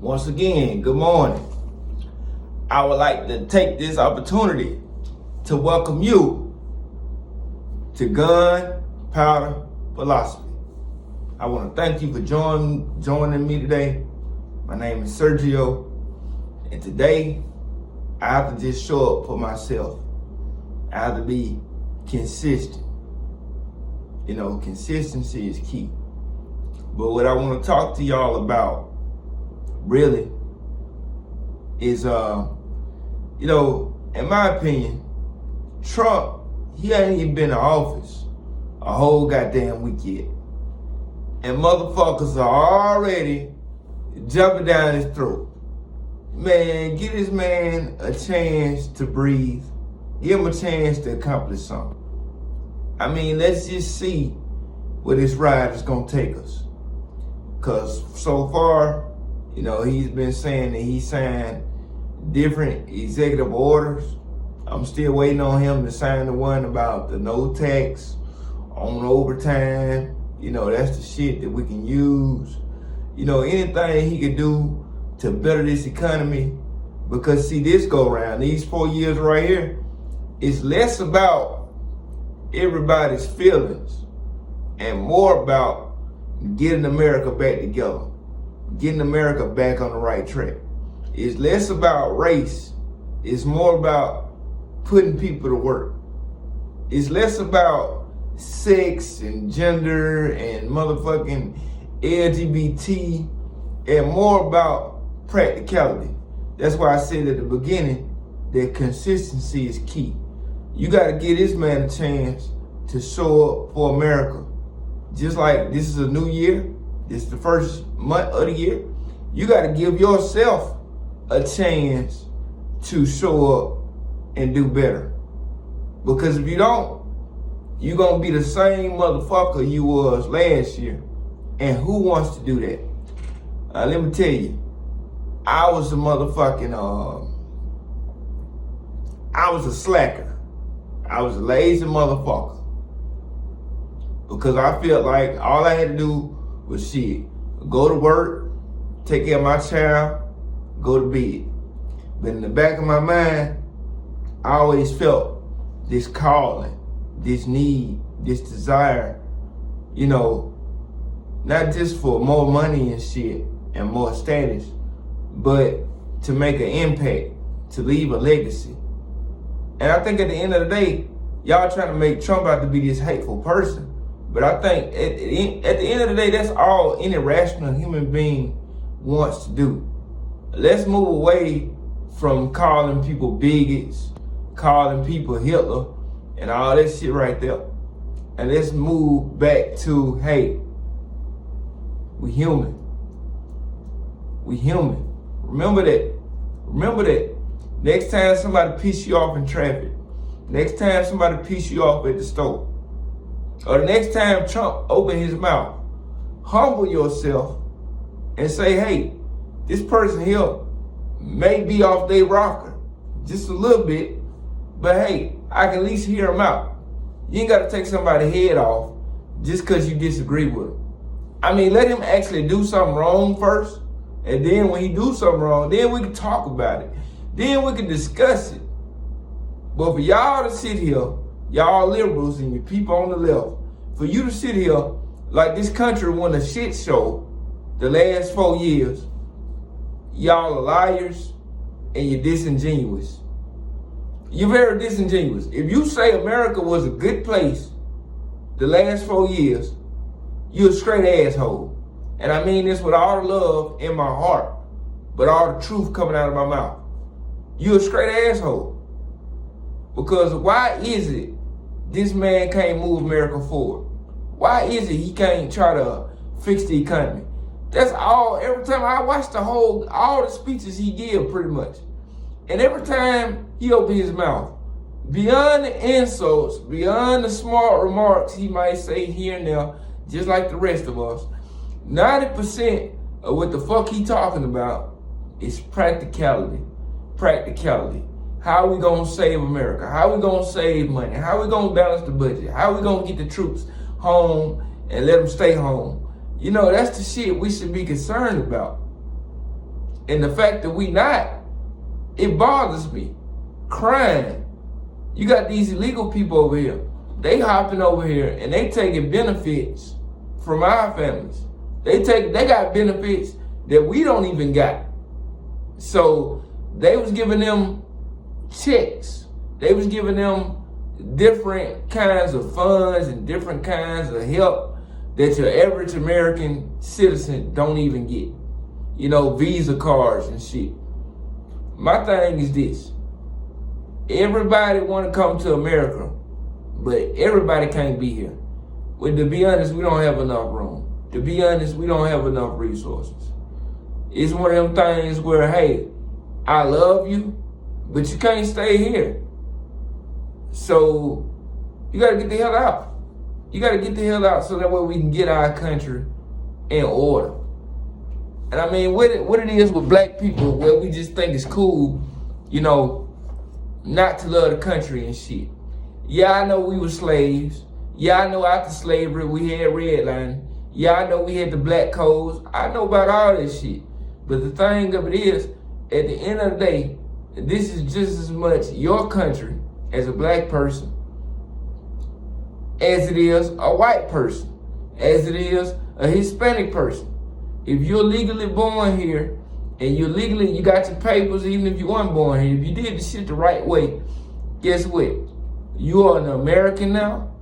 Once again, good morning. I would like to take this opportunity to welcome you to Gun Powder Philosophy. I want to thank you for joining me today. My name is Sergio, and today I have to just show up for myself. I have to be consistent. Consistency is key. But what I want to talk to y'all about really is, in my opinion, Trump, he ain't even been in office a whole goddamn week yet. And motherfuckers are already jumping down his throat. Man, give this man a chance to breathe. Give him a chance to accomplish something. I mean, let's just see where this ride is gonna take us. Cause so far, he's been saying that he signed different executive orders. I'm still waiting on him to sign the one about the no tax on overtime. That's the shit that we can use. Anything he could do to better this economy. Because see, this go around, these 4 years right here, it's less about everybody's feelings and more about getting America back together, getting America back on the right track. It's less about race. It's more about putting people to work. It's less about sex and gender and motherfucking LGBT and more about practicality. That's why I said at the beginning that consistency is key. You got to give this man a chance to show up for America. Just like this is a new year, this is the first month of the year, you got to give yourself a chance to show up and do better. Because if you don't, you're going to be the same motherfucker you was last year. And who wants to do that? Let me tell you, I was a motherfucking, I was a slacker. I was a lazy motherfucker. Because I felt like all I had to do was go to work, take care of my child, go to bed. But in the back of my mind, I always felt this calling, this need, this desire, not just for more money and shit and more status, but to make an impact, to leave a legacy. And I think at the end of the day, y'all trying to make Trump out to be this hateful person. But I think at the end of the day, that's all any rational human being wants to do. Let's move away from calling people bigots, calling people Hitler, and all that shit right there. And let's move back to, hey, we human. We human. Remember that. Remember that. Next time somebody piss you off in traffic, next time somebody piss you off at the store, or the next time Trump open his mouth, humble yourself and say, hey, this person here may be off their rocker just a little bit, but hey, I can at least hear him out. You ain't got to take somebody's head off just because you disagree with him. I mean, let him actually do something wrong first, and then when he do something wrong, then we can talk about it. Then we can discuss it. But for y'all to sit here, y'all liberals and you people on the left, for you to sit here like this country won a shit show the last 4 years, y'all are liars and you're disingenuous. You're very disingenuous. If you say America was a good place the last 4 years, you're a straight asshole. And I mean this with all the love in my heart, but all the truth coming out of my mouth. You're a straight asshole. Because why is it this man can't move America forward? Why is it he can't try to fix the economy? That's all. Every time I watch all the speeches he give pretty much. And every time he opens his mouth, beyond the insults, beyond the smart remarks he might say here and there, just like the rest of us, 90% of what the fuck he talking about is practicality. Practicality. How we gonna save America? How we gonna save money? How we gonna balance the budget? How we gonna get the troops home and let them stay home? That's the shit we should be concerned about. And the fact that we not, it bothers me. Crime. You got these illegal people over here. They hopping over here and they taking benefits from our families. They got benefits that we don't even got. So they was giving them checks. They was giving them different kinds of funds and different kinds of help that your average American citizen don't even get. You know, Visa cards and shit. My thing is this. Everybody want to come to America, but everybody can't be here. Well, to be honest, we don't have enough room. To be honest, we don't have enough resources. It's one of them things where, hey, I love you, but you can't stay here. So you got to get the hell out. You got to get the hell out so that way we can get our country in order. And I mean, what it is with black people, where we just think it's cool, you know, not to love the country and shit. Yeah, I know we were slaves. Yeah, I know after slavery we had redlining. Yeah, I know we had the black codes. I know about all this shit. But the thing of it is, at the end of the day, this is just as much your country as a black person as it is a white person, as it is a Hispanic person. If you're legally born here and you got your papers, even if you weren't born here, if you did the shit the right way, guess what? You are an American now,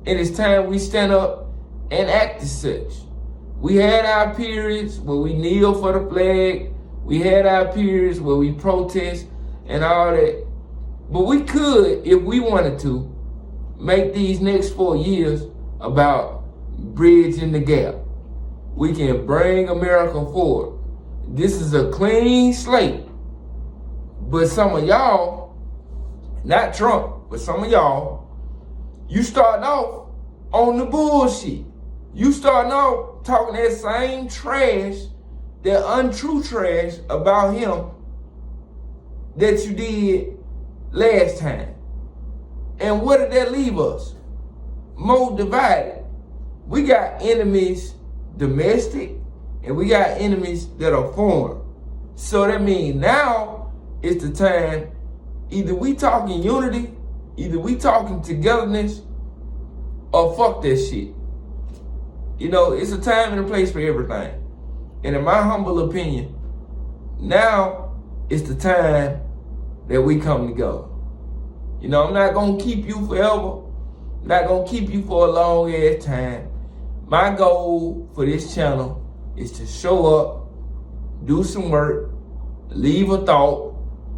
and it's time we stand up and act as such. We had our periods where we kneel for the flag. We had our periods where we protest and all that. But we could, if we wanted to, make these next 4 years about bridging the gap. We can bring America forward. This is a clean slate. But some of y'all, not Trump, but some of y'all, you starting off on the bullshit. You starting off talking that same trash, that untrue trash about him that you did last time. And what did that leave us? More divided. We got enemies domestic, and we got enemies that are foreign. So that means now is the time, either we talking unity, either we talking togetherness, or fuck that shit. You know, it's a time and a place for everything. And in my humble opinion, now is the time that we come together. You know, I'm not gonna keep you forever. I'm not gonna keep you for a long ass time. My goal for this channel is to show up, do some work, leave a thought.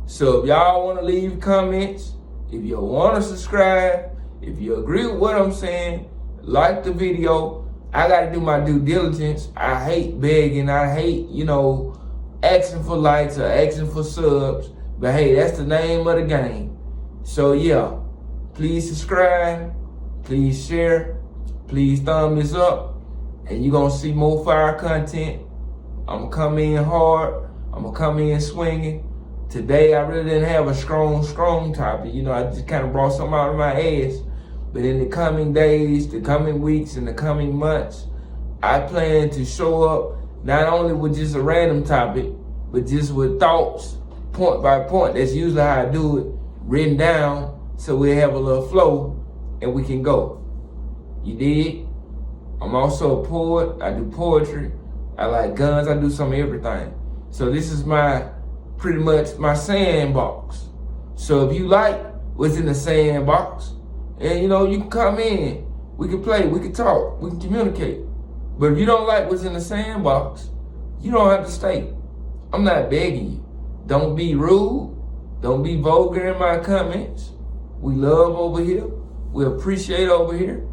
So if y'all want to leave comments, if you want to subscribe, if you agree with what I'm saying, like the video. I got to do my due diligence. I hate begging. I hate, you know, asking for likes or asking for subs. But hey, that's the name of the game. So yeah, please subscribe, please share, please thumb this up, and you're going to see more fire content. I'm going to come in hard. I'm going to come in swinging. Today, I really didn't have a strong topic. You know, I just kind of brought something out of my ass. But in the coming days, the coming weeks, and the coming months, I plan to show up not only with just a random topic, but just with thoughts, point by point. That's usually how I do it, written down, so we have a little flow and we can go. You dig? I'm also a poet. I do poetry. I like guns. I do some of everything. So this is pretty much my sandbox. So if you like what's in the sandbox, and you know, you can come in, we can play, we can talk, we can communicate. But if you don't like what's in the sandbox, you don't have to stay. I'm not begging you. Don't be rude. Don't be vulgar in my comments. We love over here. We appreciate over here.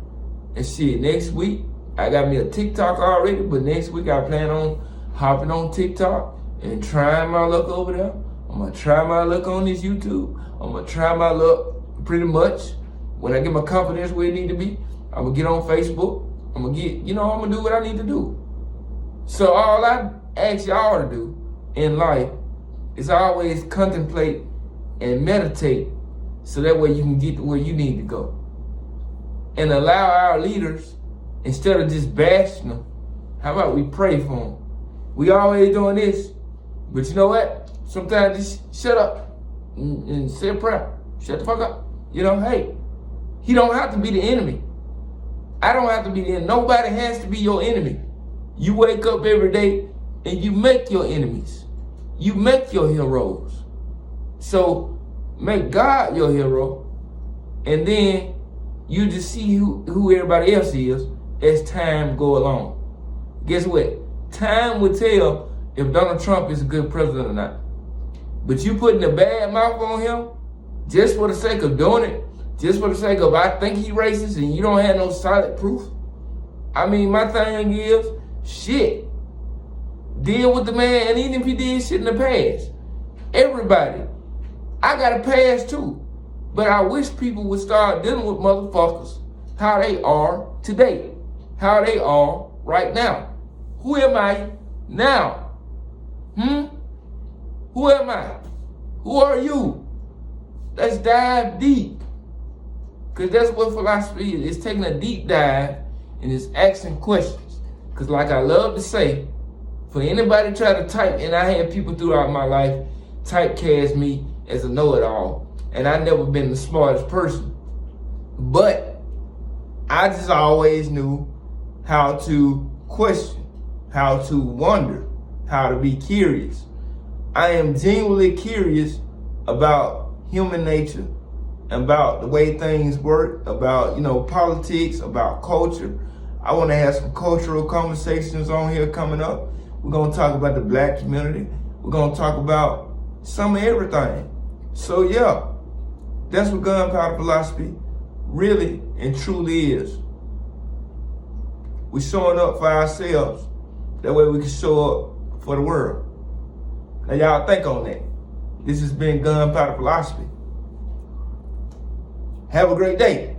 And shit, next week, I got me a TikTok already, but next week I plan on hopping on TikTok and trying my luck over there. I'm gonna try my luck on this YouTube. I'm gonna try my luck pretty much. When I get my confidence where it need to be, I'm gonna get on Facebook. I'm gonna I'm gonna do what I need to do. So all I ask y'all to do in life is always contemplate and meditate so that way you can get to where you need to go. And allow our leaders, instead of just bashing them, how about we pray for them? We always doing this. But you know what? Sometimes just shut up and say a prayer. Shut the fuck up. You know, hey, he don't have to be the enemy. I don't have to be the enemy. Nobody has to be your enemy. You wake up every day and you make your enemies. You make your heroes. So make God your hero, and then you just see who everybody else is as time go along. Guess what? Time will tell if Donald Trump is a good president or not. But you putting a bad mouth on him just for the sake of doing it, just for the sake of I think he racist and you don't have no solid proof. I mean, my thing is, shit, deal with the man, and even if he did shit in the past, everybody, I got a past too. But I wish people would start dealing with motherfuckers how they are today, how they are right now. Who am I now? Who am I? Who are you? Let's dive deep. Because that's what philosophy is. It's taking a deep dive and it's asking questions. Because like I love to say, for anybody try to type, and I had people throughout my life typecast me as a know-it-all, and I never been the smartest person. But I just always knew how to question, how to wonder, how to be curious. I am genuinely curious about human nature, about the way things work, about, politics, about culture. I want to have some cultural conversations on here coming up. We're going to talk about the black community. We're going to talk about some of everything. So yeah, that's what gunpowder philosophy really and truly is. We're showing up for ourselves. That way we can show up for the world. Now y'all think on that. This has been Gunpowder Philosophy. Have a great day.